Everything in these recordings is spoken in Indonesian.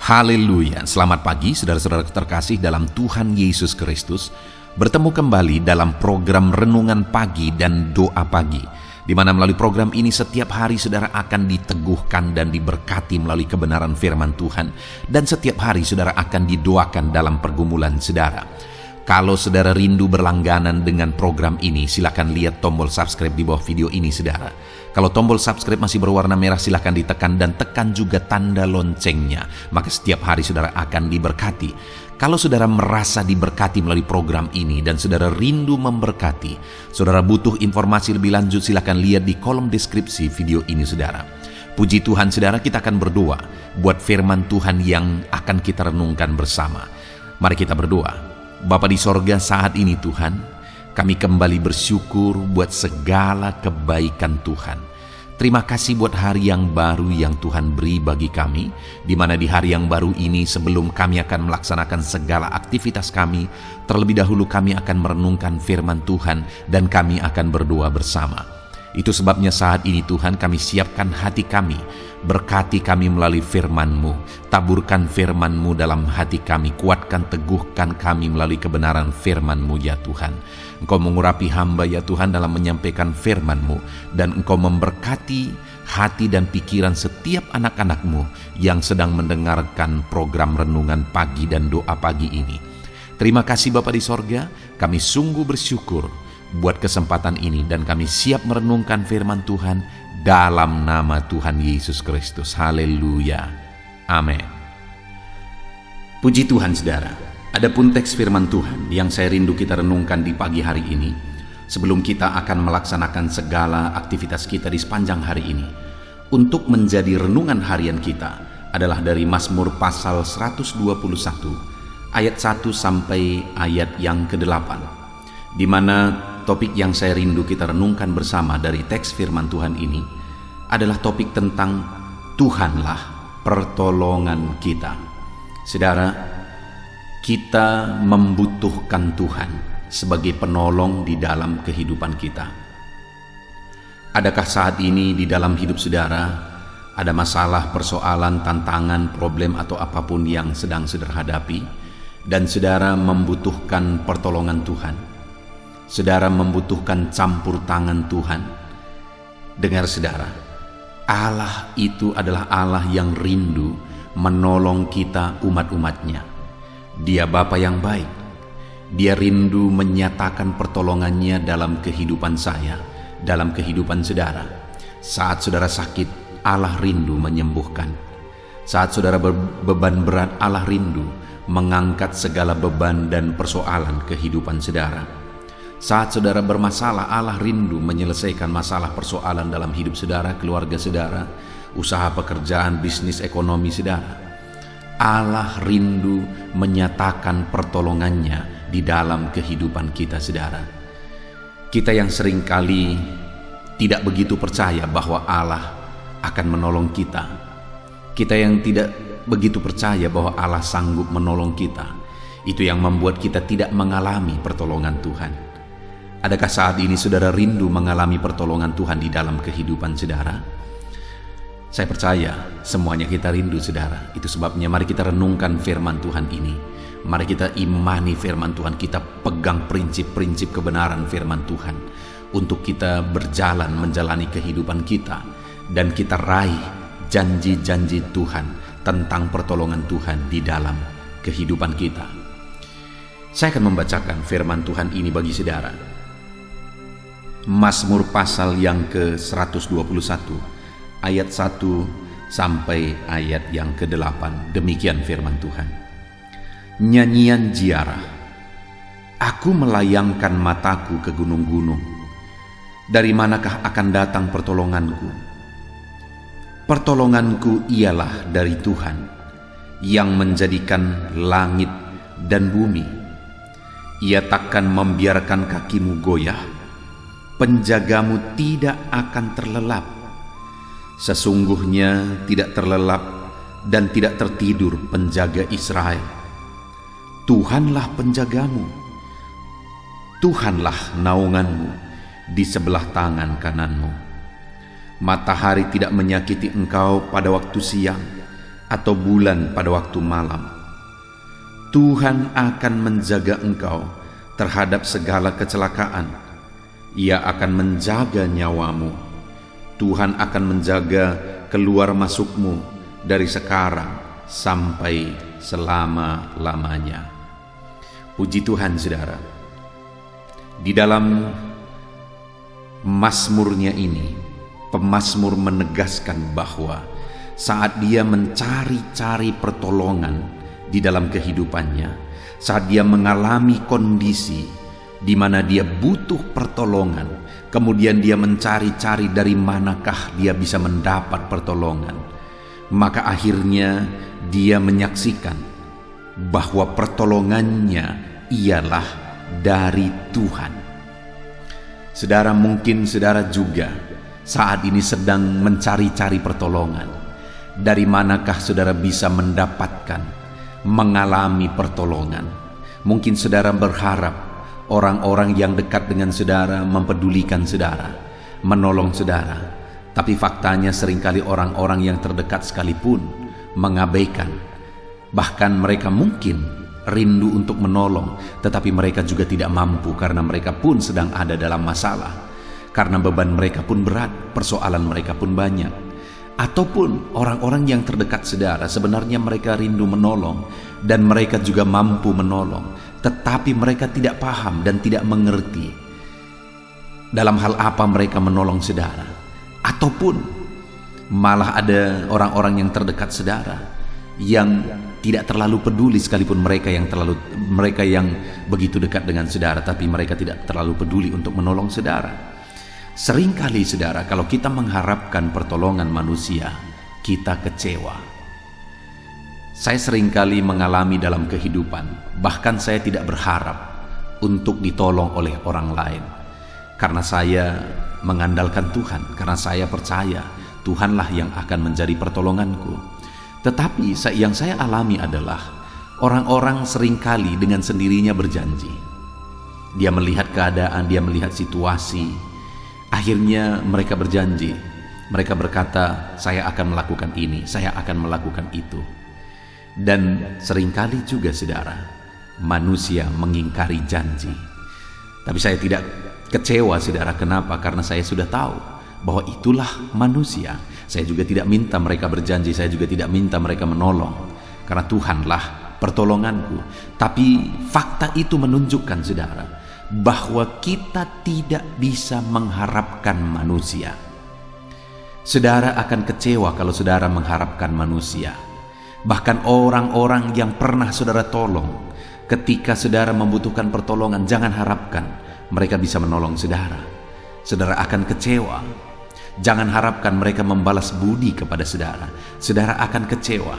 Haleluya, selamat pagi saudara-saudara terkasih dalam Tuhan Yesus Kristus. Bertemu kembali dalam program Renungan Pagi dan Doa Pagi, di mana melalui program ini setiap hari saudara akan diteguhkan dan diberkati melalui kebenaran firman Tuhan. Dan setiap hari saudara akan didoakan dalam pergumulan saudara. Kalau saudara rindu berlangganan dengan program ini, silakan lihat tombol subscribe di bawah video ini saudara. Kalau tombol subscribe masih berwarna merah, silakan ditekan dan tekan juga tanda loncengnya. Maka setiap hari saudara akan diberkati. Kalau saudara merasa diberkati melalui program ini dan saudara rindu memberkati, saudara butuh informasi lebih lanjut, silakan lihat di kolom deskripsi video ini saudara. Puji Tuhan saudara, kita akan berdoa buat firman Tuhan yang akan kita renungkan bersama. Mari kita berdoa. Bapa di sorga, saat ini Tuhan, kami kembali bersyukur buat segala kebaikan Tuhan. Terima kasih buat hari yang baru yang Tuhan beri bagi kami, di mana di hari yang baru ini sebelum kami akan melaksanakan segala aktivitas kami, terlebih dahulu kami akan merenungkan firman Tuhan dan kami akan berdoa bersama. Itu sebabnya saat ini Tuhan kami siapkan hati kami, berkati kami melalui firman-Mu, taburkan firman-Mu dalam hati kami, kuatkan teguhkan kami melalui kebenaran firman-Mu ya Tuhan. Engkau mengurapi hamba ya Tuhan dalam menyampaikan firman-Mu, dan Engkau memberkati hati dan pikiran setiap anak-anak-Mu yang sedang mendengarkan program Renungan Pagi dan Doa Pagi ini. Terima kasih Bapa di sorga, kami sungguh bersyukur buat kesempatan ini dan kami siap merenungkan firman Tuhan dalam nama Tuhan Yesus Kristus. Haleluya. Amin. Puji Tuhan saudara. Adapun teks firman Tuhan yang saya rindu kita renungkan di pagi hari ini, sebelum kita akan melaksanakan segala aktivitas kita di sepanjang hari ini, untuk menjadi renungan harian kita adalah dari Mazmur pasal 121 ayat 1 sampai ayat yang ke-8, di mana topik yang saya rindu kita renungkan bersama dari teks firman Tuhan ini adalah topik tentang Tuhanlah pertolongan kita. Saudara, kita membutuhkan Tuhan sebagai penolong di dalam kehidupan kita. Adakah saat ini di dalam hidup saudara ada masalah, persoalan, tantangan, problem atau apapun yang sedang saudara hadapi dan saudara membutuhkan pertolongan Tuhan? Saudara membutuhkan campur tangan Tuhan. Dengar saudara, Allah itu adalah Allah yang rindu menolong kita umat-umatnya. Dia Bapa yang baik. Dia rindu menyatakan pertolongannya dalam kehidupan saya, dalam kehidupan saudara. Saat saudara sakit, Allah rindu menyembuhkan. Saat saudara beban berat, Allah rindu mengangkat segala beban dan persoalan kehidupan saudara. Saat saudara bermasalah, Allah rindu menyelesaikan masalah persoalan dalam hidup saudara, keluarga saudara, usaha pekerjaan, bisnis, ekonomi saudara. Allah rindu menyatakan pertolongannya di dalam kehidupan kita saudara. Kita yang seringkali tidak begitu percaya bahwa Allah akan menolong kita. Kita yang tidak begitu percaya bahwa Allah sanggup menolong kita. Itu yang membuat kita tidak mengalami pertolongan Tuhan. Adakah saat ini saudara rindu mengalami pertolongan Tuhan di dalam kehidupan saudara? Saya percaya semuanya kita rindu saudara. Itu sebabnya mari kita renungkan firman Tuhan ini. Mari kita imani firman Tuhan. Kita pegang prinsip-prinsip kebenaran firman Tuhan untuk kita berjalan menjalani kehidupan kita. Dan kita raih janji-janji Tuhan tentang pertolongan Tuhan di dalam kehidupan kita. Saya akan membacakan firman Tuhan ini bagi saudara. Mazmur pasal yang ke-121 ayat 1 sampai ayat yang ke-8. Demikian firman Tuhan. Nyanyian ziarah. Aku melayangkan mataku ke gunung-gunung. Dari manakah akan datang pertolonganku? Pertolonganku ialah dari Tuhan yang menjadikan langit dan bumi. Ia takkan membiarkan kakimu goyah. Penjagamu tidak akan terlelap. Sesungguhnya tidak terlelap dan tidak tertidur penjaga Israel. Tuhanlah penjagamu. Tuhanlah naunganmu di sebelah tangan kananmu. Matahari tidak menyakiti engkau pada waktu siang, atau bulan pada waktu malam. Tuhan akan menjaga engkau terhadap segala kecelakaan. Ia akan menjaga nyawamu. Tuhan akan menjaga keluar masukmu dari sekarang sampai selama-lamanya. Puji Tuhan, saudara. Di dalam Mazmurnya ini, pemazmur menegaskan bahwa saat dia mencari-cari pertolongan di dalam kehidupannya, saat dia mengalami kondisi di mana dia butuh pertolongan, kemudian dia mencari-cari dari manakah dia bisa mendapat pertolongan, maka akhirnya dia menyaksikan bahwa pertolongannya ialah dari Tuhan. Saudara, mungkin saudara juga saat ini sedang mencari-cari pertolongan. Dari manakah saudara bisa mendapatkan, mengalami pertolongan? Mungkin saudara berharap orang-orang yang dekat dengan saudara mempedulikan saudara, menolong saudara. Tapi faktanya seringkali orang-orang yang terdekat sekalipun mengabaikan. Bahkan mereka mungkin rindu untuk menolong, tetapi mereka juga tidak mampu karena mereka pun sedang ada dalam masalah. Karena beban mereka pun berat, persoalan mereka pun banyak. Ataupun orang-orang yang terdekat saudara, sebenarnya mereka rindu menolong dan mereka juga mampu menolong, tetapi mereka tidak paham dan tidak mengerti dalam hal apa mereka menolong saudara. Ataupun malah ada orang-orang yang terdekat saudara yang tidak terlalu peduli, sekalipun mereka yang begitu dekat dengan saudara, tapi mereka tidak terlalu peduli untuk menolong saudara. Seringkali saudara, kalau kita mengharapkan pertolongan manusia, kita kecewa. Saya seringkali mengalami dalam kehidupan, bahkan saya tidak berharap untuk ditolong oleh orang lain, karena saya mengandalkan Tuhan, karena saya percaya Tuhanlah yang akan menjadi pertolonganku. Tetapi yang saya alami adalah orang-orang seringkali dengan sendirinya berjanji. Dia melihat keadaan, dia melihat situasi. Akhirnya mereka berjanji. Mereka berkata, saya akan melakukan ini, saya akan melakukan itu. Dan seringkali juga saudara, manusia mengingkari janji. Tapi saya tidak kecewa saudara. Kenapa? Karena saya sudah tahu bahwa itulah manusia. Saya juga tidak minta mereka berjanji, saya juga tidak minta mereka menolong, karena Tuhanlah pertolonganku. Tapi fakta itu menunjukkan saudara, bahwa kita tidak bisa mengharapkan manusia. Saudara akan kecewa kalau saudara mengharapkan manusia. Bahkan orang-orang yang pernah saudara tolong, ketika saudara membutuhkan pertolongan, jangan harapkan mereka bisa menolong saudara. Saudara akan kecewa. Jangan harapkan mereka membalas budi kepada saudara. Saudara akan kecewa.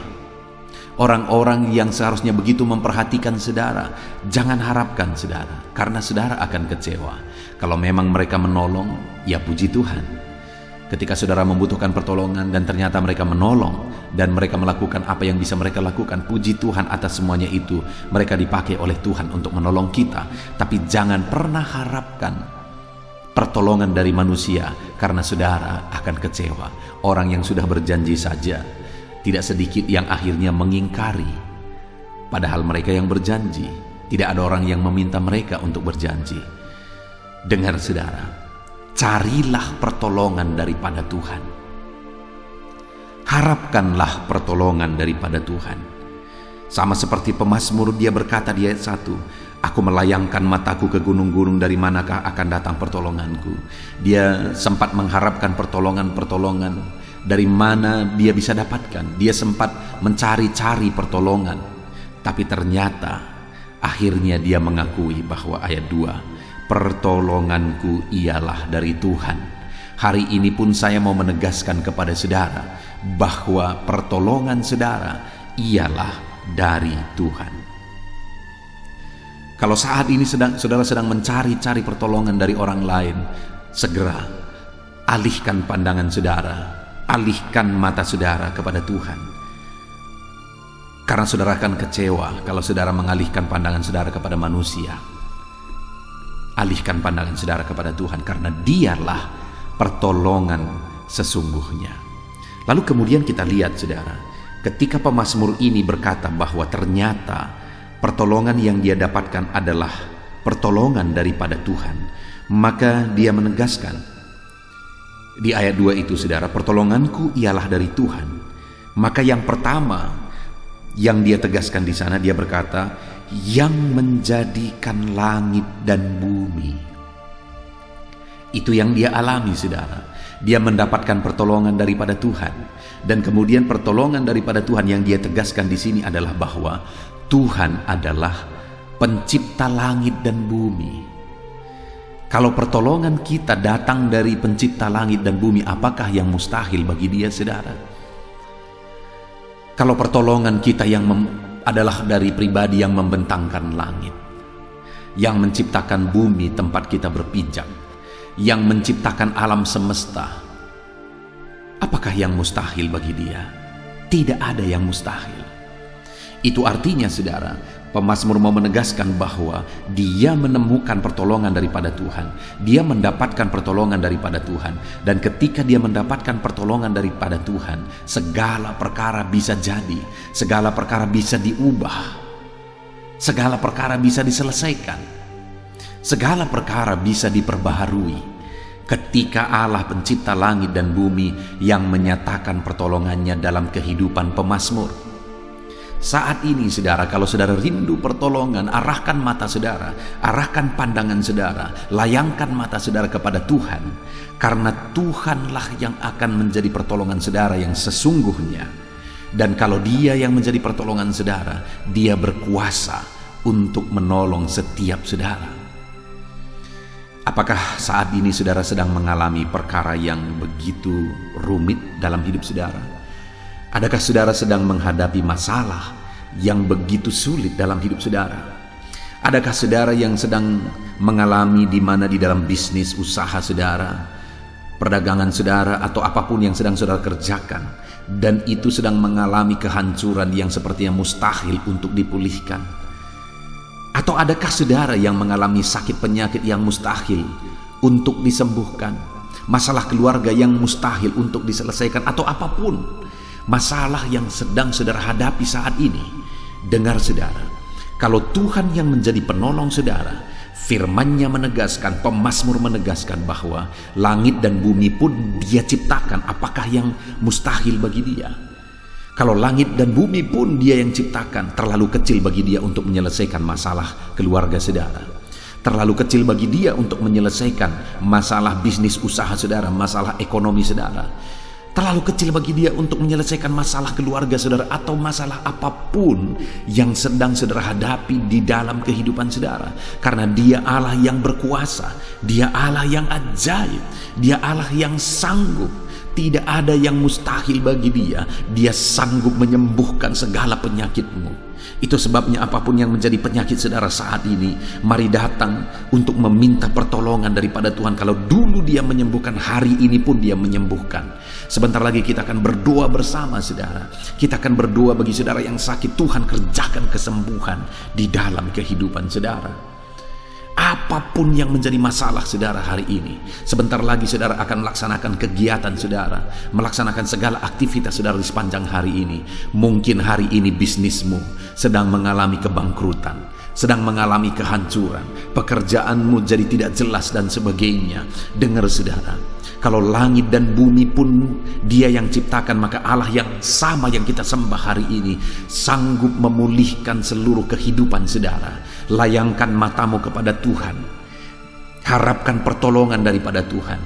Orang-orang yang seharusnya begitu memperhatikan saudara, jangan harapkan saudara, karena saudara akan kecewa. Kalau memang mereka menolong, ya puji Tuhan. Ketika saudara membutuhkan pertolongan dan ternyata mereka menolong dan mereka melakukan apa yang bisa mereka lakukan, puji Tuhan atas semuanya itu. Mereka dipakai oleh Tuhan untuk menolong kita. Tapi jangan pernah harapkan pertolongan dari manusia, karena saudara akan kecewa. Orang yang sudah berjanji saja, tidak sedikit yang akhirnya mengingkari. Padahal mereka yang berjanji, tidak ada orang yang meminta mereka untuk berjanji. Dengar saudara, carilah pertolongan daripada Tuhan. Harapkanlah pertolongan daripada Tuhan. Sama seperti pemazmur, dia berkata di ayat 1, aku melayangkan mataku ke gunung-gunung, dari manakah akan datang pertolonganku. Dia sempat mengharapkan pertolongan-pertolongan, dari mana dia bisa dapatkan. Dia sempat mencari-cari pertolongan. Tapi ternyata akhirnya dia mengakui bahwa ayat 2, pertolonganku ialah dari Tuhan. Hari ini pun saya mau menegaskan kepada saudara bahwa pertolongan saudara ialah dari Tuhan. Kalau saat ini saudara sedang mencari-cari pertolongan dari orang lain, segera alihkan pandangan saudara, alihkan mata saudara kepada Tuhan. Karena saudara akan kecewa kalau saudara mengalihkan pandangan saudara kepada manusia. Alihkan pandangan saudara kepada Tuhan, karena Dialah pertolongan sesungguhnya. Lalu kemudian kita lihat saudara, ketika pemazmur ini berkata bahwa ternyata pertolongan yang dia dapatkan adalah pertolongan daripada Tuhan, maka dia menegaskan di ayat 2 itu, saudara, pertolonganku ialah dari Tuhan. Maka yang pertama yang dia tegaskan di sana, dia berkata, yang menjadikan langit dan bumi. Itu yang dia alami, saudara. Dia mendapatkan pertolongan daripada Tuhan. Dan kemudian pertolongan daripada Tuhan yang dia tegaskan di sini adalah bahwa Tuhan adalah pencipta langit dan bumi. Kalau pertolongan kita datang dari pencipta langit dan bumi, apakah yang mustahil bagi dia, saudara? Kalau pertolongan kita adalah dari pribadi yang membentangkan langit, yang menciptakan bumi tempat kita berpijak, yang menciptakan alam semesta, apakah yang mustahil bagi dia? Tidak ada yang mustahil. Itu artinya, saudara, pemazmur mau menegaskan bahwa dia menemukan pertolongan daripada Tuhan. Dia mendapatkan pertolongan daripada Tuhan. Dan ketika dia mendapatkan pertolongan daripada Tuhan, segala perkara bisa jadi, segala perkara bisa diubah, segala perkara bisa diselesaikan, segala perkara bisa diperbaharui ketika Allah pencipta langit dan bumi yang menyatakan pertolongannya dalam kehidupan pemazmur. Saat ini, saudara, kalau saudara rindu pertolongan, arahkan mata saudara, arahkan pandangan saudara, layangkan mata saudara kepada Tuhan, karena Tuhanlah yang akan menjadi pertolongan saudara yang sesungguhnya. Dan kalau Dia yang menjadi pertolongan saudara, Dia berkuasa untuk menolong setiap saudara. Apakah saat ini saudara sedang mengalami perkara yang begitu rumit dalam hidup saudara? Adakah saudara sedang menghadapi masalah yang begitu sulit dalam hidup saudara? Adakah saudara yang sedang mengalami di mana di dalam bisnis usaha saudara, perdagangan saudara, atau apapun yang sedang saudara kerjakan, dan itu sedang mengalami kehancuran yang sepertinya mustahil untuk dipulihkan? Atau adakah saudara yang mengalami sakit penyakit yang mustahil untuk disembuhkan, masalah keluarga yang mustahil untuk diselesaikan, atau apapun masalah yang sedang saudara hadapi saat ini? Dengar, saudara, kalau Tuhan yang menjadi penolong saudara, firman-Nya menegaskan, pemazmur menegaskan bahwa langit dan bumi pun Dia ciptakan. Apakah yang mustahil bagi Dia? Kalau langit dan bumi pun Dia yang ciptakan, terlalu kecil bagi Dia untuk menyelesaikan masalah keluarga saudara, terlalu kecil bagi Dia untuk menyelesaikan masalah bisnis usaha saudara, masalah ekonomi saudara, terlalu kecil bagi Dia untuk menyelesaikan masalah keluarga saudara, atau masalah apapun yang sedang saudara hadapi di dalam kehidupan saudara. Karena Dia Allah yang berkuasa, Dia Allah yang ajaib, Dia Allah yang sanggup. Tidak ada yang mustahil bagi Dia. Dia sanggup menyembuhkan segala penyakitmu. Itu sebabnya apapun yang menjadi penyakit saudara saat ini, mari datang untuk meminta pertolongan daripada Tuhan. Kalau dulu Dia menyembuhkan, hari ini pun Dia menyembuhkan. Sebentar lagi kita akan berdoa bersama, saudara. Kita akan berdoa bagi saudara yang sakit. Tuhan kerjakan kesembuhan di dalam kehidupan saudara. Apapun yang menjadi masalah saudara hari ini, sebentar lagi saudara akan melaksanakan kegiatan saudara, melaksanakan segala aktivitas saudara di sepanjang hari ini. Mungkin hari ini bisnismu sedang mengalami kebangkrutan, sedang mengalami kehancuran, pekerjaanmu jadi tidak jelas dan sebagainya. Dengar, saudara, kalau langit dan bumi pun Dia yang ciptakan, maka Allah yang sama yang kita sembah hari ini sanggup memulihkan seluruh kehidupan saudara. Layangkan matamu kepada Tuhan, harapkan pertolongan daripada Tuhan.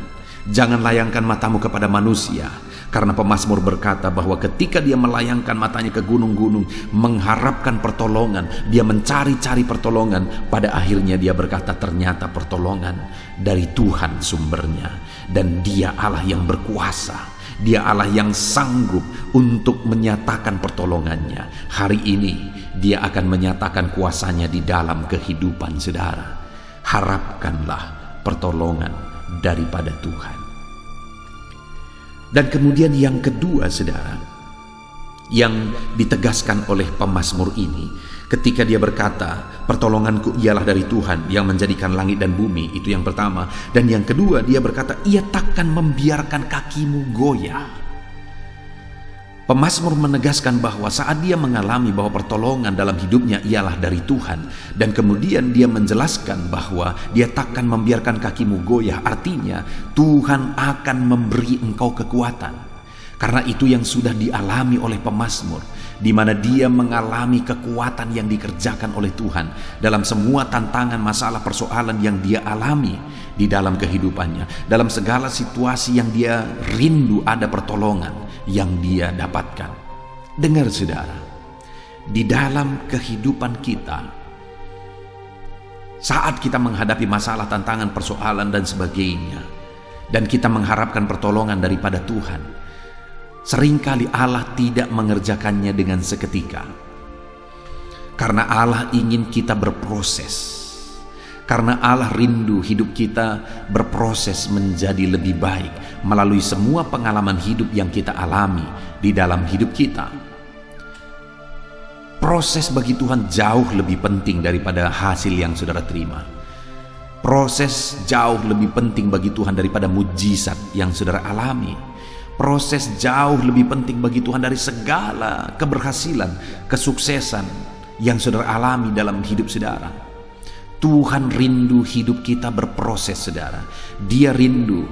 Jangan layangkan matamu kepada manusia, karena pemazmur berkata bahwa ketika dia melayangkan matanya ke gunung-gunung, mengharapkan pertolongan, dia mencari-cari pertolongan, pada akhirnya dia berkata ternyata pertolongan dari Tuhan sumbernya. Dan Dia Allah yang berkuasa, Dia Allah yang sanggup untuk menyatakan pertolongannya. Hari ini Dia akan menyatakan kuasanya di dalam kehidupan saudara. Harapkanlah pertolongan daripada Tuhan. Dan kemudian yang kedua, saudara, yang ditegaskan oleh pemazmur ini, ketika dia berkata pertolonganku ialah dari Tuhan yang menjadikan langit dan bumi, itu yang pertama. Dan yang kedua, dia berkata Ia takkan membiarkan kakimu goyah. Pemazmur menegaskan bahwa saat dia mengalami bahwa pertolongan dalam hidupnya ialah dari Tuhan, dan kemudian dia menjelaskan bahwa dia takkan membiarkan kakimu goyah, artinya Tuhan akan memberi engkau kekuatan. Karena itu yang sudah dialami oleh pemazmur, di mana dia mengalami kekuatan yang dikerjakan oleh Tuhan dalam semua tantangan, masalah, persoalan yang dia alami di dalam kehidupannya. Dalam segala situasi yang dia rindu ada pertolongan yang dia dapatkan. Dengar saudara, di dalam kehidupan kita, saat kita menghadapi masalah, tantangan, persoalan dan sebagainya, dan kita mengharapkan pertolongan daripada Tuhan, seringkali Allah tidak mengerjakannya dengan seketika. Karena Allah ingin kita berproses. Karena Allah rindu hidup kita berproses menjadi lebih baik melalui semua pengalaman hidup yang kita alami di dalam hidup kita. Proses bagi Tuhan jauh lebih penting daripada hasil yang saudara terima. Proses jauh lebih penting bagi Tuhan daripada mujizat yang saudara alami. Proses jauh lebih penting bagi Tuhan dari segala keberhasilan, kesuksesan yang saudara alami dalam hidup saudara. Tuhan rindu hidup kita berproses saudara. Dia rindu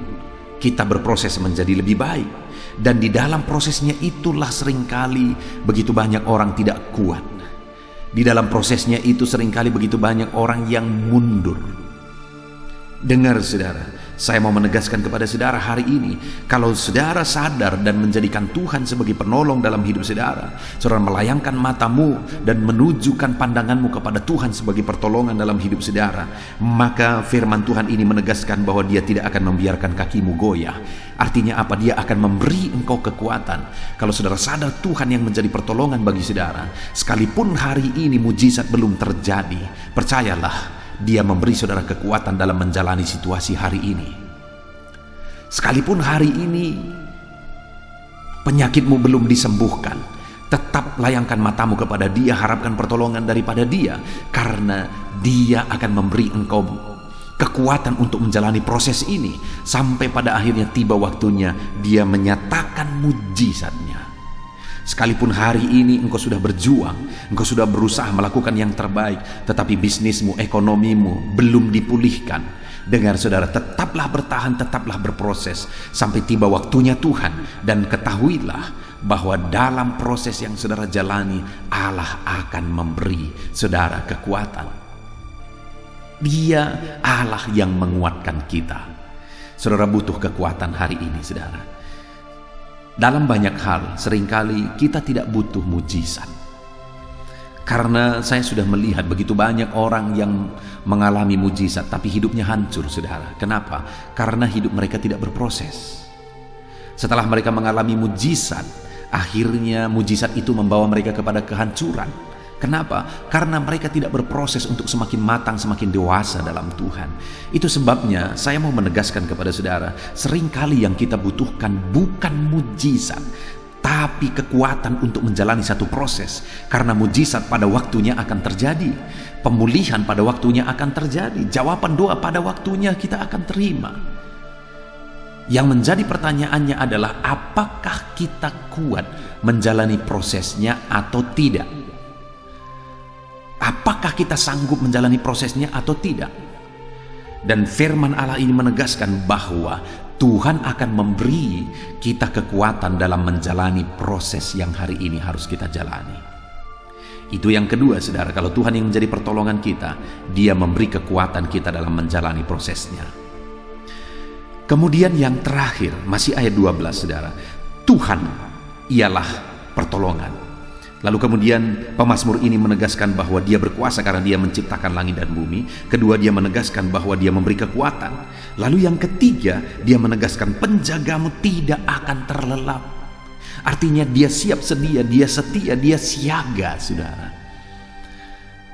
kita berproses menjadi lebih baik. Dan di dalam prosesnya itulah seringkali begitu banyak orang tidak kuat. Di dalam prosesnya itu seringkali begitu banyak orang yang mundur. Dengar saudara, saya mau menegaskan kepada saudara hari ini, kalau saudara sadar dan menjadikan Tuhan sebagai penolong dalam hidup saudara, saudara melayangkan matamu dan menunjukkan pandanganmu kepada Tuhan sebagai pertolongan dalam hidup saudara, maka firman Tuhan ini menegaskan bahwa Dia tidak akan membiarkan kakimu goyah. Artinya apa? Dia akan memberi engkau kekuatan. Kalau saudara sadar Tuhan yang menjadi pertolongan bagi saudara, sekalipun hari ini mujizat belum terjadi, percayalah, Dia memberi saudara kekuatan dalam menjalani situasi hari ini. Sekalipun hari ini penyakitmu belum disembuhkan, tetap layangkan matamu kepada Dia, harapkan pertolongan daripada Dia, karena Dia akan memberi engkau kekuatan untuk menjalani proses ini sampai pada akhirnya tiba waktunya Dia menyatakan mujizatnya. Sekalipun hari ini engkau sudah berjuang, engkau sudah berusaha melakukan yang terbaik, tetapi bisnismu, ekonomimu belum dipulihkan. Dengar saudara, tetaplah bertahan, tetaplah berproses sampai tiba waktunya Tuhan. Dan ketahuilah bahwa dalam proses yang saudara jalani, Allah akan memberi saudara kekuatan. Dia Allah yang menguatkan kita. Saudara butuh kekuatan hari ini saudara. Dalam banyak hal, seringkali kita tidak butuh mujizat. Karena saya sudah melihat begitu banyak orang yang mengalami mujizat, tapi hidupnya hancur, saudara. Kenapa? Karena hidup mereka tidak berproses. Setelah mereka mengalami mujizat, akhirnya mujizat itu membawa mereka kepada kehancuran. Kenapa? Karena mereka tidak berproses untuk semakin matang, semakin dewasa dalam Tuhan. Itu sebabnya saya mau menegaskan kepada saudara, seringkali yang kita butuhkan bukan mujizat, tapi kekuatan untuk menjalani satu proses. Karena mujizat pada waktunya akan terjadi, pemulihan pada waktunya akan terjadi, jawaban doa pada waktunya kita akan terima. Yang menjadi pertanyaannya adalah, apakah kita kuat menjalani prosesnya atau tidak? Apakah kita sanggup menjalani prosesnya atau tidak? Dan firman Allah ini menegaskan bahwa Tuhan akan memberi kita kekuatan dalam menjalani proses yang hari ini harus kita jalani. Itu yang kedua saudara, kalau Tuhan yang menjadi pertolongan kita, Dia memberi kekuatan kita dalam menjalani prosesnya. Kemudian yang terakhir, masih ayat 12 saudara, Tuhan ialah pertolongan. Lalu kemudian pemazmur ini menegaskan bahwa Dia berkuasa karena Dia menciptakan langit dan bumi. Kedua, dia menegaskan bahwa Dia memberi kekuatan. Lalu yang ketiga, dia menegaskan penjagamu tidak akan terlelap. Artinya Dia siap sedia, Dia setia, Dia siaga saudara.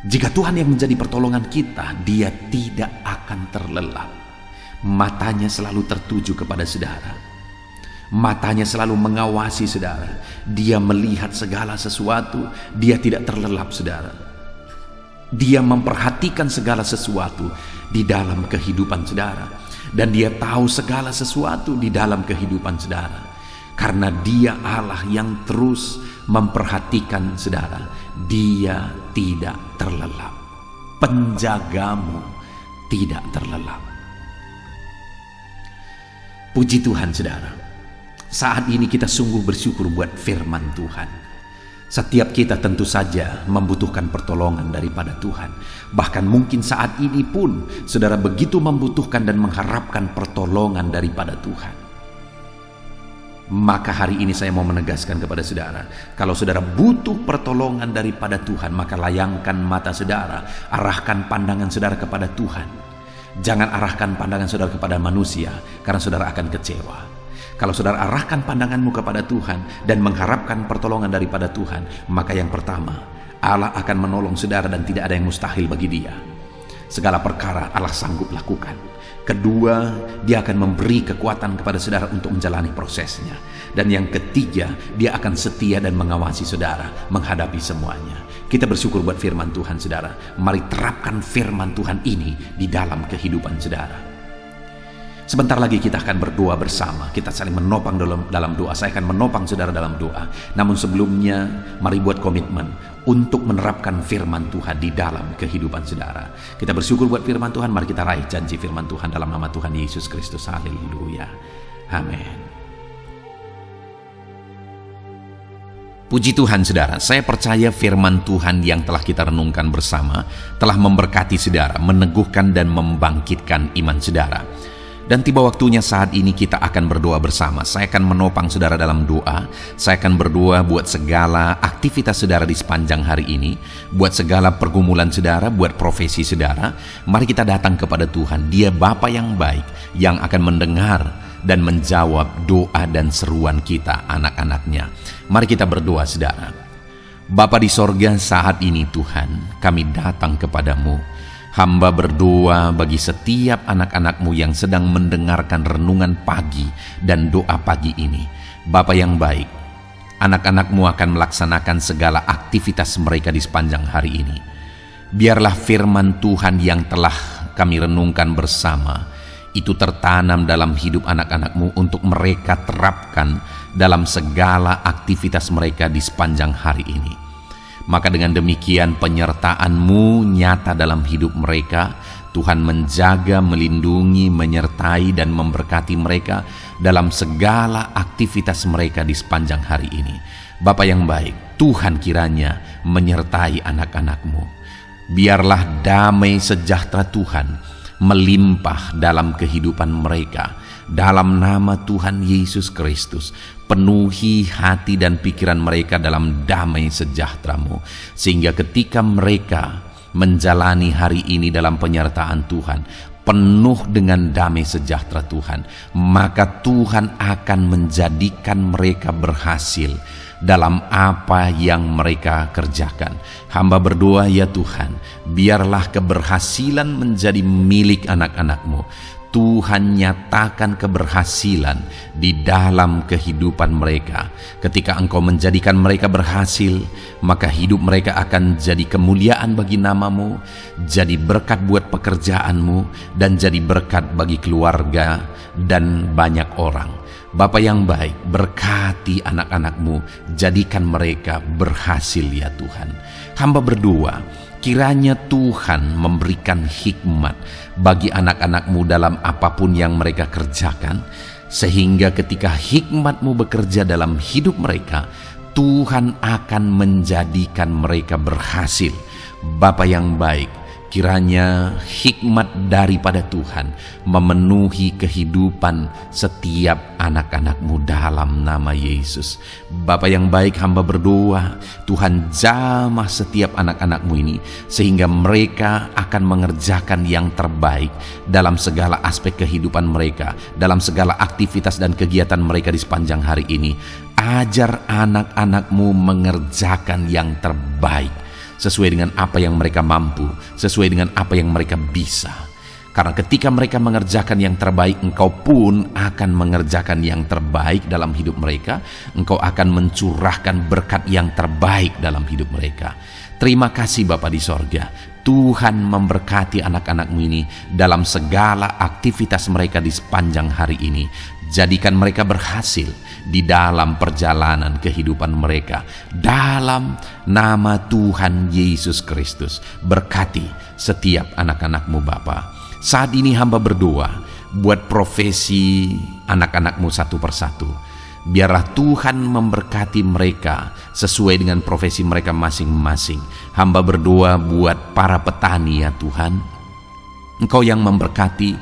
Jika Tuhan yang menjadi pertolongan kita, Dia tidak akan terlelap. Matanya selalu tertuju kepada saudara. Matanya selalu mengawasi saudara. Dia melihat segala sesuatu. Dia tidak terlelap saudara. Dia memperhatikan segala sesuatu di dalam kehidupan saudara. Dan Dia tahu segala sesuatu di dalam kehidupan saudara. Karena Dia Allah yang terus memperhatikan saudara. Dia tidak terlelap. Penjagamu tidak terlelap. Puji Tuhan saudara. Saat ini kita sungguh bersyukur buat firman Tuhan. Setiap kita tentu saja membutuhkan pertolongan daripada Tuhan. Bahkan mungkin saat ini pun saudara begitu membutuhkan dan mengharapkan pertolongan daripada Tuhan. Maka hari ini saya mau menegaskan kepada saudara, kalau saudara butuh pertolongan daripada Tuhan, maka layangkan mata saudara, arahkan pandangan saudara kepada Tuhan. Jangan arahkan pandangan saudara kepada manusia, karena saudara akan kecewa. Kalau saudara arahkan pandanganmu kepada Tuhan dan mengharapkan pertolongan daripada Tuhan, maka yang pertama, Allah akan menolong saudara dan tidak ada yang mustahil bagi Dia. Segala perkara Allah sanggup lakukan. Kedua, Dia akan memberi kekuatan kepada saudara untuk menjalani prosesnya. Dan yang ketiga, Dia akan setia dan mengawasi saudara menghadapi semuanya. Kita bersyukur buat firman Tuhan saudara. Mari terapkan firman Tuhan ini di dalam kehidupan saudara. Sebentar lagi kita akan berdoa bersama. Kita saling menopang dalam doa. Saya akan menopang saudara dalam doa. Namun sebelumnya, mari buat komitmen untuk menerapkan firman Tuhan di dalam kehidupan saudara. Kita bersyukur buat firman Tuhan. Mari kita raih janji firman Tuhan dalam nama Tuhan Yesus Kristus. Haleluya. Amin. Puji Tuhan saudara, saya percaya firman Tuhan yang telah kita renungkan bersama telah memberkati saudara, meneguhkan dan membangkitkan iman saudara. Dan tiba waktunya saat ini kita akan berdoa bersama. Saya akan menopang saudara dalam doa. Saya akan berdoa buat segala aktivitas saudara di sepanjang hari ini, buat segala pergumulan saudara, buat profesi saudara. Mari kita datang kepada Tuhan. Dia Bapa yang baik, yang akan mendengar dan menjawab doa dan seruan kita, anak-anaknya. Mari kita berdoa saudara. Bapa di sorga, saat ini Tuhan, kami datang kepadamu. Hamba berdoa bagi setiap anak-anak-Mu yang sedang mendengarkan renungan pagi dan doa pagi ini. Bapa yang baik, anak-anak-Mu akan melaksanakan segala aktivitas mereka di sepanjang hari ini. Biarlah firman Tuhan yang telah kami renungkan bersama itu tertanam dalam hidup anak-anak-Mu untuk mereka terapkan dalam segala aktivitas mereka di sepanjang hari ini. Maka dengan demikian penyertaan-Mu nyata dalam hidup mereka. Tuhan menjaga, melindungi, menyertai dan memberkati mereka dalam segala aktivitas mereka di sepanjang hari ini. Bapa yang baik, Tuhan kiranya menyertai anak-anak-Mu. Biarlah damai sejahtera Tuhan melimpah dalam kehidupan mereka. Dalam nama Tuhan Yesus Kristus, penuhi hati dan pikiran mereka dalam damai sejahtera-Mu, sehingga ketika mereka menjalani hari ini dalam penyertaan Tuhan, penuh dengan damai sejahtera Tuhan, maka Tuhan akan menjadikan mereka berhasil dalam apa yang mereka kerjakan. Hamba berdoa ya Tuhan, biarlah keberhasilan menjadi milik anak-anak-Mu. Tuhan nyatakan keberhasilan di dalam kehidupan mereka. Ketika Engkau menjadikan mereka berhasil, maka hidup mereka akan jadi kemuliaan bagi nama-Mu, jadi berkat buat pekerjaan-Mu, dan jadi berkat bagi keluarga dan banyak orang. Bapa yang baik, berkati anak-anak-Mu, jadikan mereka berhasil ya Tuhan. Hamba berdoa, kiranya Tuhan memberikan hikmat bagi anak-anak-Mu dalam apapun yang mereka kerjakan, sehingga ketika hikmat-Mu bekerja dalam hidup mereka, Tuhan akan menjadikan mereka berhasil. Bapa yang baik, kiranya hikmat daripada Tuhan memenuhi kehidupan setiap anak-anak-Mu dalam nama Yesus. Bapa yang baik, hamba berdoa, Tuhan jamah setiap anak-anak-Mu ini, sehingga mereka akan mengerjakan yang terbaik dalam segala aspek kehidupan mereka, dalam segala aktivitas dan kegiatan mereka di sepanjang hari ini. Ajar anak-anak-Mu mengerjakan yang terbaik, sesuai dengan apa yang mereka mampu, sesuai dengan apa yang mereka bisa. Karena ketika mereka mengerjakan yang terbaik, Engkau pun akan mengerjakan yang terbaik dalam hidup mereka. Engkau akan mencurahkan berkat yang terbaik dalam hidup mereka. Terima kasih Bapa di sorga. Tuhan memberkati anak-anak-Mu ini dalam segala aktivitas mereka di sepanjang hari ini. Jadikan mereka berhasil di dalam perjalanan kehidupan mereka. Dalam nama Tuhan Yesus Kristus, berkati setiap anak-anak-Mu Bapa. Saat ini hamba berdoa buat profesi anak-anak-Mu satu persatu. Biarlah Tuhan memberkati mereka sesuai dengan profesi mereka masing-masing. Hamba berdoa buat para petani ya Tuhan. Engkau yang memberkati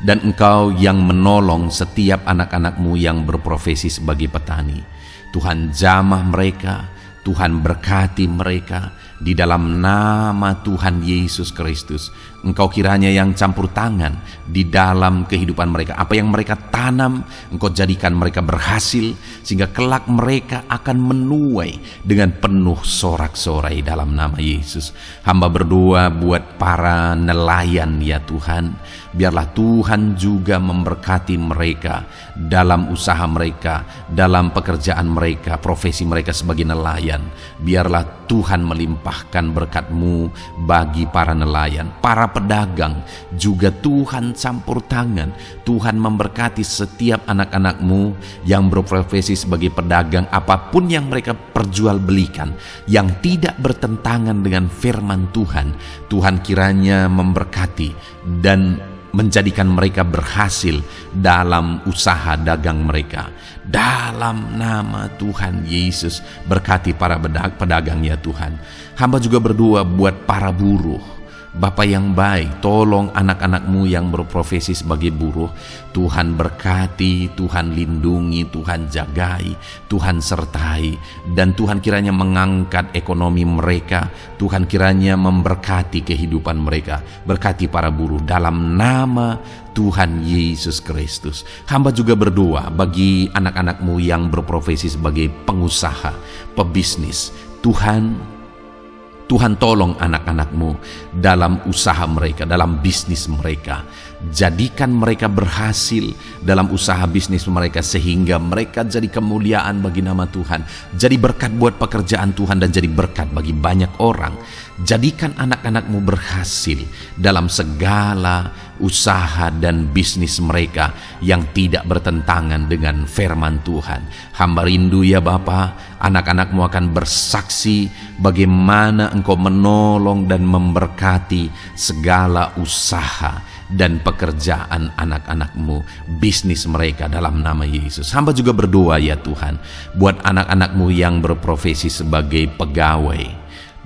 dan Engkau yang menolong setiap anak-anak-Mu yang berprofesi sebagai petani. Tuhan jamah mereka, Tuhan berkati mereka di dalam nama Tuhan Yesus Kristus. Engkau kiranya yang campur tangan di dalam kehidupan mereka. Apa yang mereka tanam, Engkau jadikan mereka berhasil, sehingga kelak mereka akan menuai dengan penuh sorak-sorai dalam nama Yesus. Hamba berdoa buat para nelayan ya Tuhan. Biarlah Tuhan juga memberkati mereka dalam usaha mereka, dalam pekerjaan mereka, profesi mereka sebagai nelayan. Biarlah Tuhan melimpahkan berkat-Mu bagi para nelayan, para pedagang juga Tuhan campur tangan. Tuhan memberkati setiap anak-anak-Mu yang berprofesi sebagai pedagang, apapun yang mereka perjualbelikan yang tidak bertentangan dengan firman Tuhan. Tuhan kiranya memberkati dan menjadikan mereka berhasil dalam usaha dagang mereka. Dalam nama Tuhan Yesus, berkati para pedagang ya Tuhan. Hamba juga berdoa buat para buruh. Bapa yang baik, tolong anak-anak-Mu yang berprofesi sebagai buruh. Tuhan berkati, Tuhan lindungi, Tuhan jagai, Tuhan sertai. Dan Tuhan kiranya mengangkat ekonomi mereka. Tuhan kiranya memberkati kehidupan mereka. Berkati para buruh dalam nama Tuhan Yesus Kristus. Hamba juga berdoa bagi anak-anak-Mu yang berprofesi sebagai pengusaha, pebisnis. Tuhan tolong anak-anak-Mu dalam usaha mereka, dalam bisnis mereka. Jadikan mereka berhasil dalam usaha bisnis mereka, sehingga mereka jadi kemuliaan bagi nama Tuhan. Jadi berkat buat pekerjaan Tuhan dan jadi berkat bagi banyak orang. Jadikan anak-anak-Mu berhasil dalam segala usaha dan bisnis mereka yang tidak bertentangan dengan firman Tuhan. Hamba rindu ya Bapa, anak-anak-Mu akan bersaksi bagaimana Engkau menolong dan memberkati segala usaha dan pekerjaan anak-anak-Mu, bisnis mereka dalam nama Yesus. Hamba juga berdoa ya Tuhan buat anak-anak-Mu yang berprofesi sebagai pegawai,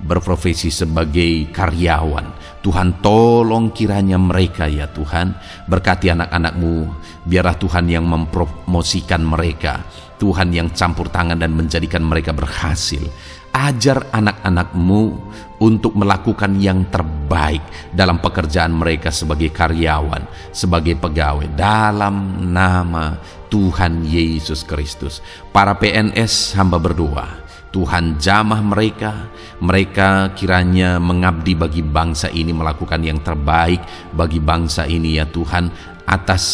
berprofesi sebagai karyawan. Tuhan tolong kiranya mereka ya Tuhan, berkati anak-anak-Mu. Biarlah Tuhan yang mempromosikan mereka, Tuhan yang campur tangan dan menjadikan mereka berhasil. Ajar anak-anak-Mu untuk melakukan yang terbaik dalam pekerjaan mereka sebagai karyawan, sebagai pegawai, dalam nama Tuhan Yesus Kristus. Para PNS hamba berdoa, Tuhan jamah mereka kiranya mengabdi bagi bangsa ini, melakukan yang terbaik bagi bangsa ini ya Tuhan, atas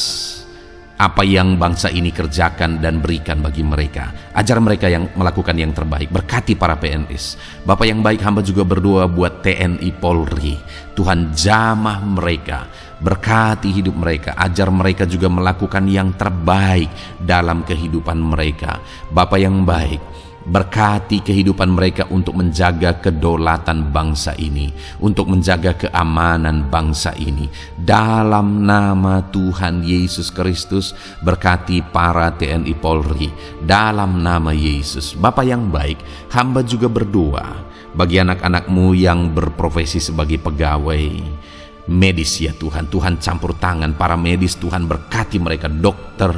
apa yang bangsa ini kerjakan dan berikan bagi mereka. Ajar mereka yang melakukan yang terbaik. Berkati para PNS. Bapak yang baik, hamba juga berdoa buat TNI Polri. Tuhan jamah mereka, berkati hidup mereka. Ajar mereka juga melakukan yang terbaik dalam kehidupan mereka. Bapak yang baik, berkati kehidupan mereka untuk menjaga kedaulatan bangsa ini, untuk menjaga keamanan bangsa ini. Dalam nama Tuhan Yesus Kristus, berkati para TNI Polri dalam nama Yesus. Bapa yang baik, hamba juga berdoa bagi anak-anak-Mu yang berprofesi sebagai pegawai medis ya Tuhan. Tuhan campur tangan para medis, Tuhan berkati mereka, dokter,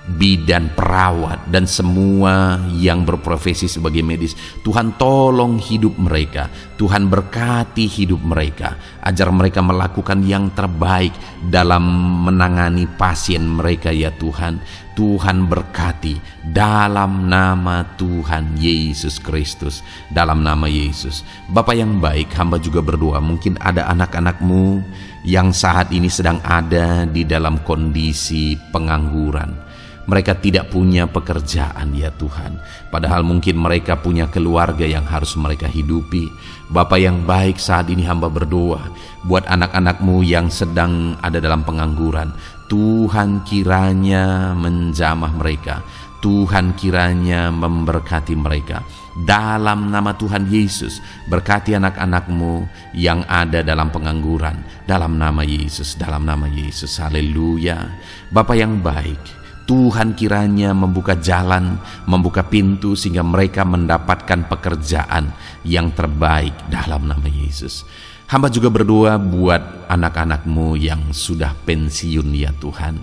bidan, perawat, dan semua yang berprofesi sebagai medis. Tuhan tolong hidup mereka, Tuhan berkati hidup mereka, ajar mereka melakukan yang terbaik dalam menangani pasien mereka ya Tuhan. Tuhan berkati dalam nama Tuhan Yesus Kristus, dalam nama Yesus. Bapa yang baik, hamba juga berdoa, mungkin ada anak-anak-Mu yang saat ini sedang ada di dalam kondisi pengangguran. Mereka tidak punya pekerjaan ya Tuhan, padahal mungkin mereka punya keluarga yang harus mereka hidupi. Bapa yang baik, saat ini hamba berdoa buat anak-anak-Mu yang sedang ada dalam pengangguran. Tuhan kiranya menjamah mereka, Tuhan kiranya memberkati mereka. Dalam nama Tuhan Yesus, berkati anak-anak-Mu yang ada dalam pengangguran. Dalam nama Yesus, dalam nama Yesus, haleluya. Bapa yang baik, Tuhan kiranya membuka jalan, membuka pintu sehingga mereka mendapatkan pekerjaan yang terbaik dalam nama Yesus. Hamba juga berdoa buat anak-anak-Mu yang sudah pensiun ya Tuhan.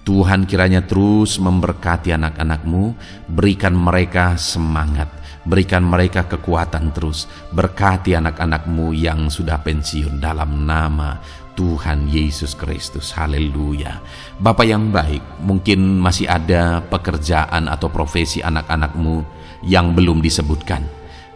Tuhan kiranya terus memberkati anak-anak-Mu, berikan mereka semangat, berikan mereka kekuatan terus. Berkati anak-anak-Mu yang sudah pensiun dalam nama Tuhan Yesus Kristus, haleluya. Bapa yang baik, mungkin masih ada pekerjaan atau profesi anak-anak-Mu yang belum disebutkan.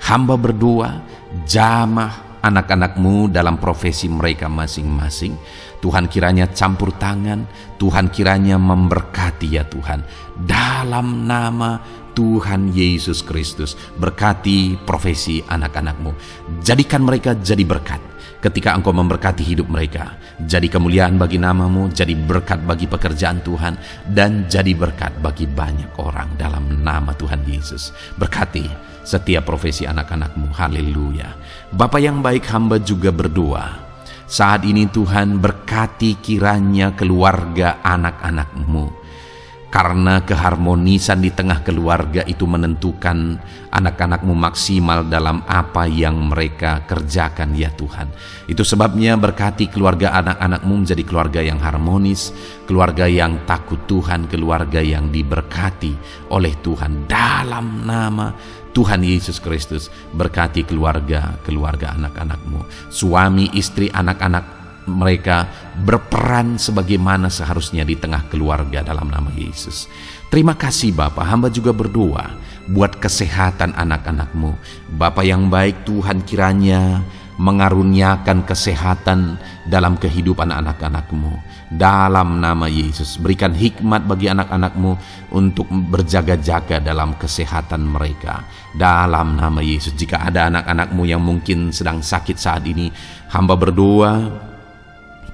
Hamba berdoa, jamah anak-anak-Mu dalam profesi mereka masing-masing. Tuhan kiranya campur tangan, Tuhan kiranya memberkati ya Tuhan. Dalam nama Tuhan Yesus Kristus, berkati profesi anak-anak-Mu. Jadikan mereka jadi berkat ketika Engkau memberkati hidup mereka. Jadi kemuliaan bagi nama-Mu, jadi berkat bagi pekerjaan Tuhan, dan jadi berkat bagi banyak orang dalam nama Tuhan Yesus. Berkati setiap profesi anak-anak-Mu, haleluya. Bapa yang baik, hamba juga berdoa saat ini Tuhan berkati kiranya keluarga anak-anak-Mu. Karena keharmonisan di tengah keluarga itu menentukan anak-anak-Mu maksimal dalam apa yang mereka kerjakan ya Tuhan. Itu sebabnya berkati keluarga anak-anak-Mu menjadi keluarga yang harmonis, keluarga yang takut Tuhan, keluarga yang diberkati oleh Tuhan. Dalam nama Tuhan Yesus Kristus, berkati keluarga anak-anak-Mu. Suami, istri, anak-anak mereka berperan sebagaimana seharusnya di tengah keluarga dalam nama Yesus. Terima kasih Bapa, hamba juga berdoa buat kesehatan anak-anak-Mu. Bapa yang baik, Tuhan kiranya mengaruniakan kesehatan dalam kehidupan anak-anak-Mu. Dalam nama Yesus, berikan hikmat bagi anak-anak-Mu untuk berjaga-jaga dalam kesehatan mereka. Dalam nama Yesus, jika ada anak-anak-Mu yang mungkin sedang sakit saat ini, hamba berdoa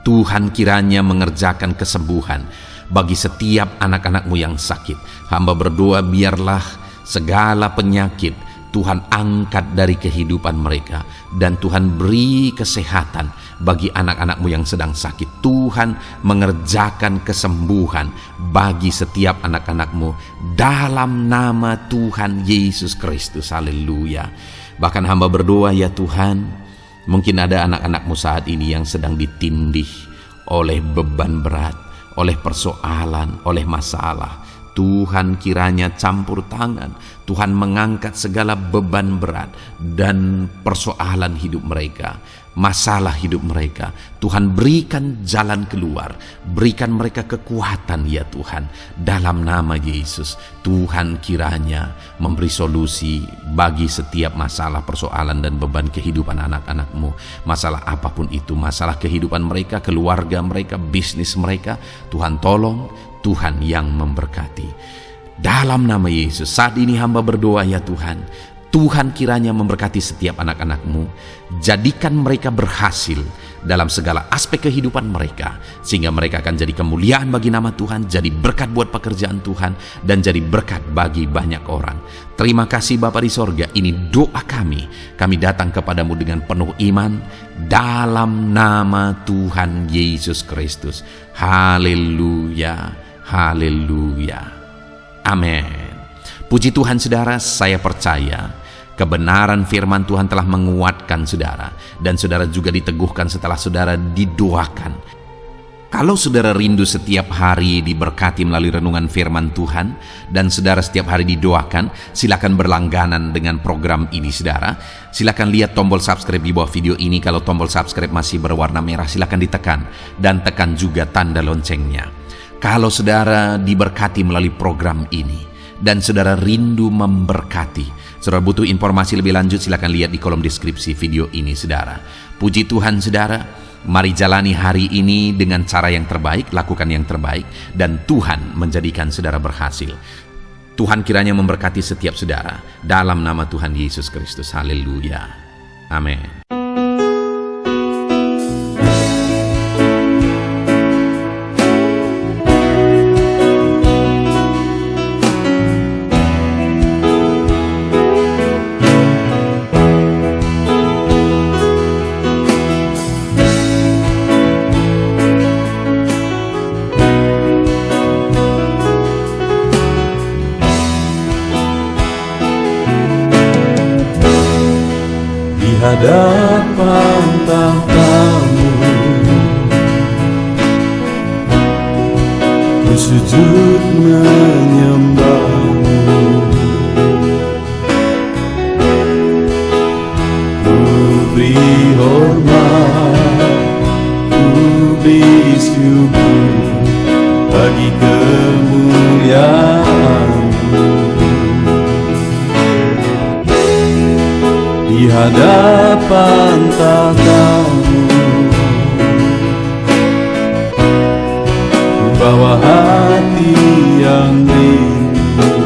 Tuhan kiranya mengerjakan kesembuhan bagi setiap anak-anak-Mu yang sakit. Hamba berdoa biarlah segala penyakit Tuhan angkat dari kehidupan mereka, dan Tuhan beri kesehatan bagi anak-anak-Mu yang sedang sakit. Tuhan mengerjakan kesembuhan bagi setiap anak-anak-Mu dalam nama Tuhan Yesus Kristus, haleluya. Bahkan hamba berdoa ya Tuhan, mungkin ada anak-anak-Mu saat ini yang sedang ditindih oleh beban berat, oleh persoalan, oleh masalah. Tuhan kiranya campur tangan, Tuhan mengangkat segala beban berat dan persoalan hidup mereka, masalah hidup mereka. Tuhan berikan jalan keluar, berikan mereka kekuatan ya Tuhan. Dalam nama Yesus, Tuhan kiranya memberi solusi bagi setiap masalah, persoalan dan beban kehidupan anak-anak-Mu. Masalah apapun itu, masalah kehidupan mereka, keluarga mereka, bisnis mereka, Tuhan tolong, Tuhan yang memberkati. Dalam nama Yesus, saat ini hamba berdoa ya Tuhan, Tuhan kiranya memberkati setiap anak-anak-Mu. Jadikan mereka berhasil dalam segala aspek kehidupan mereka, sehingga mereka akan jadi kemuliaan bagi nama Tuhan, jadi berkat buat pekerjaan Tuhan, dan jadi berkat bagi banyak orang. Terima kasih Bapa di sorga, ini doa kami. Kami datang kepadamu dengan penuh iman, dalam nama Tuhan Yesus Kristus. Haleluya, haleluya, amin. Puji Tuhan saudara, saya percaya kebenaran firman Tuhan telah menguatkan saudara, dan saudara juga diteguhkan setelah saudara didoakan. Kalau saudara rindu setiap hari diberkati melalui renungan firman Tuhan, dan saudara setiap hari didoakan, silakan berlangganan dengan program ini saudara. Silakan lihat tombol subscribe di bawah video ini. Kalau tombol subscribe masih berwarna merah, silakan ditekan, dan tekan juga tanda loncengnya. Kalau saudara diberkati melalui program ini, dan saudara rindu memberkati, saudara butuh informasi lebih lanjut, silakan lihat di kolom deskripsi video ini saudara. Puji Tuhan saudara, mari jalani hari ini dengan cara yang terbaik, lakukan yang terbaik, dan Tuhan menjadikan saudara berhasil. Tuhan kiranya memberkati setiap saudara, dalam nama Tuhan Yesus Kristus. Haleluya. Amin. Hadapan tahtamu ku sujud menyembahmu, ku beri hormat, ku beri syukur bagi kemuliaan-Mu. Di hadapan tahtamu ku bawa hati yang rindu,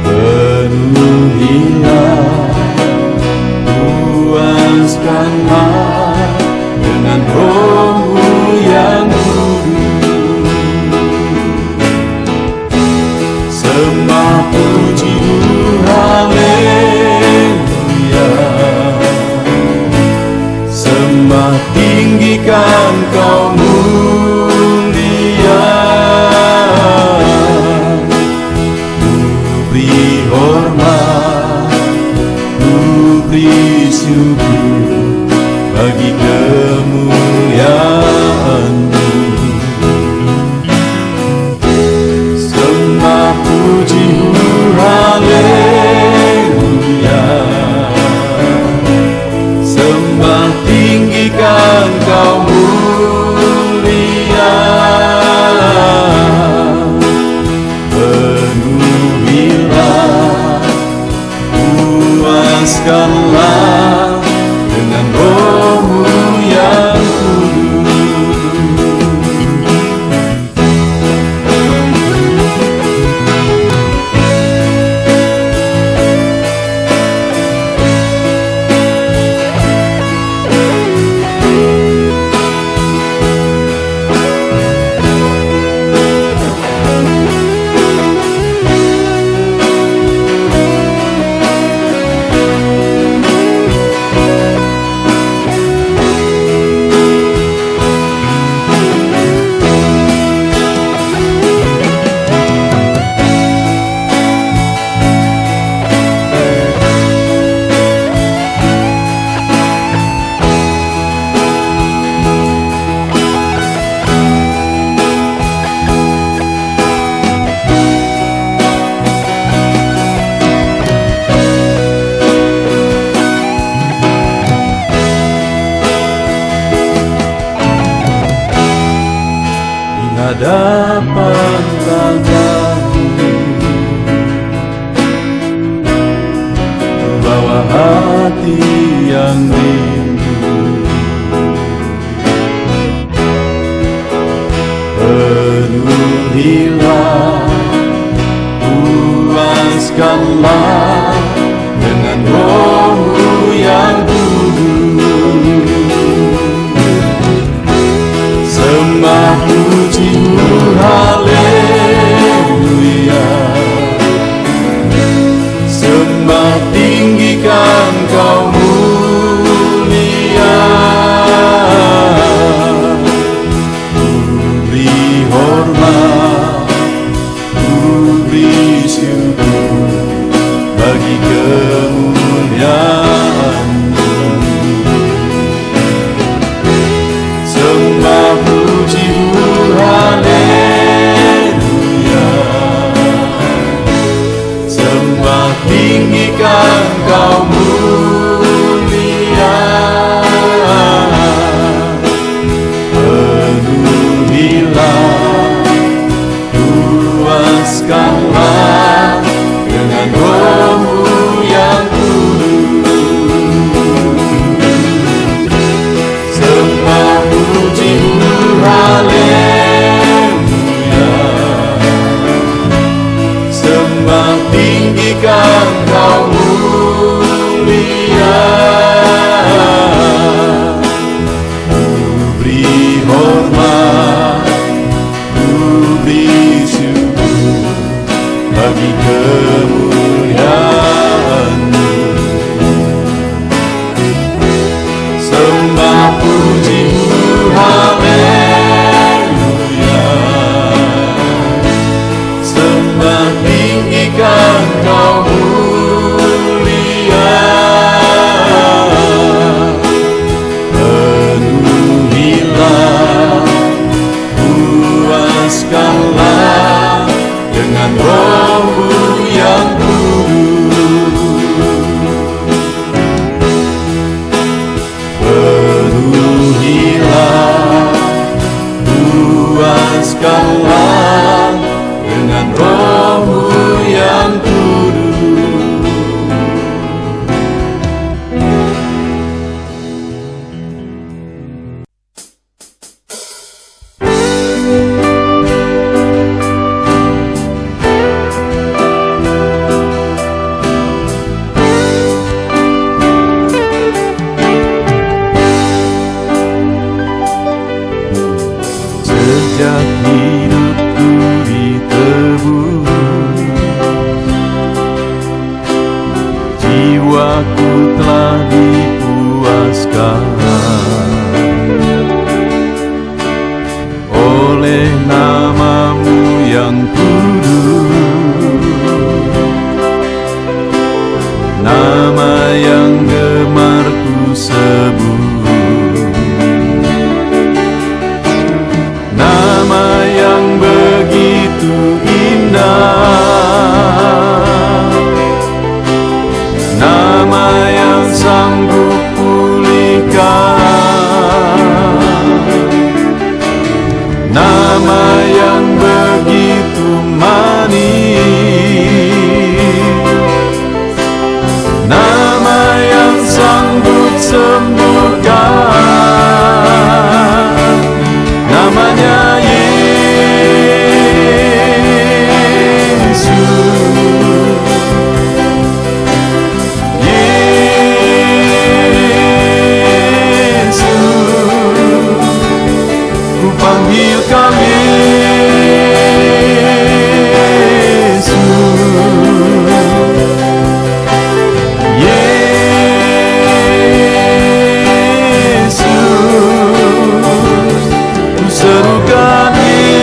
penuhilah, puaskanlah dengan Roh-Mu yang kudus. Sembah puji-Mu, haleluya. Sembah tinggikan Kau mulia. Ku beri hormat, ku beri syukur bagi kemuliaan-Mu. Sembah puji-Mu, haleluya. Sembah tinggikan Kau mulia. Penuhilah, puaskanlah dengan Roh-Mu yang kudus. Hadapan tahtamu bawa hati yang rindu, penuhilah, puaskanlah dengan Roh-Mu yang kudus. Sembah puji-Mu, haleluya. Sembah tinggikan Kau mulia. Ku beri hormat, ku beri syukur bagi kemuliaan-Mu. tinggikan Kau mulia. Penuhilah, puaskanlah dengan Roh-Mu yang kudus. Sembah puji-Mu, haleluya. Sembah tinggikan Kau mulia. Ku beri hormat, ku beri syukur bagi kemuliaan-Mu. Sembah puji-Mu, haleluya. Sembah tinggikan Kau mulia. Penuhilah, puaskanlah dengan Roh-Mu yang kudus. Penuhilah, puaskanlah dengan Roh-Mu yang kudus. Sejak hidupku ditebus, jiwaku telah dipuaskan oleh nama-Mu yang kudus, nama yang gemar ku sebut. Nama yang begitu indah, nama yang sanggup pulihkan, nama yang begitu manis, nama yang sanggup sembuhkan, namanya Yesus. Yesus, ku panggil Kau Yesus. Yesus, ku serukan Yesus.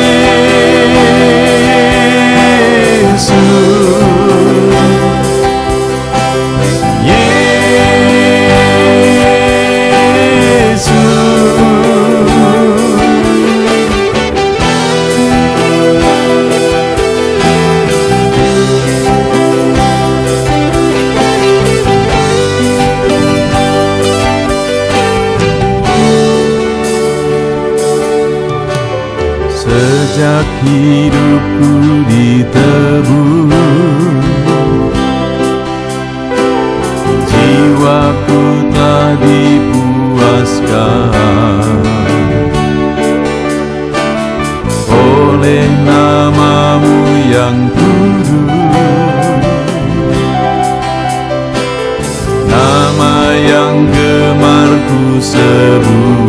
Sejak hidupku ditebus, jiwaku telah dipuaskan oleh nama-Mu yang kudus, nama yang gemar ku sebut.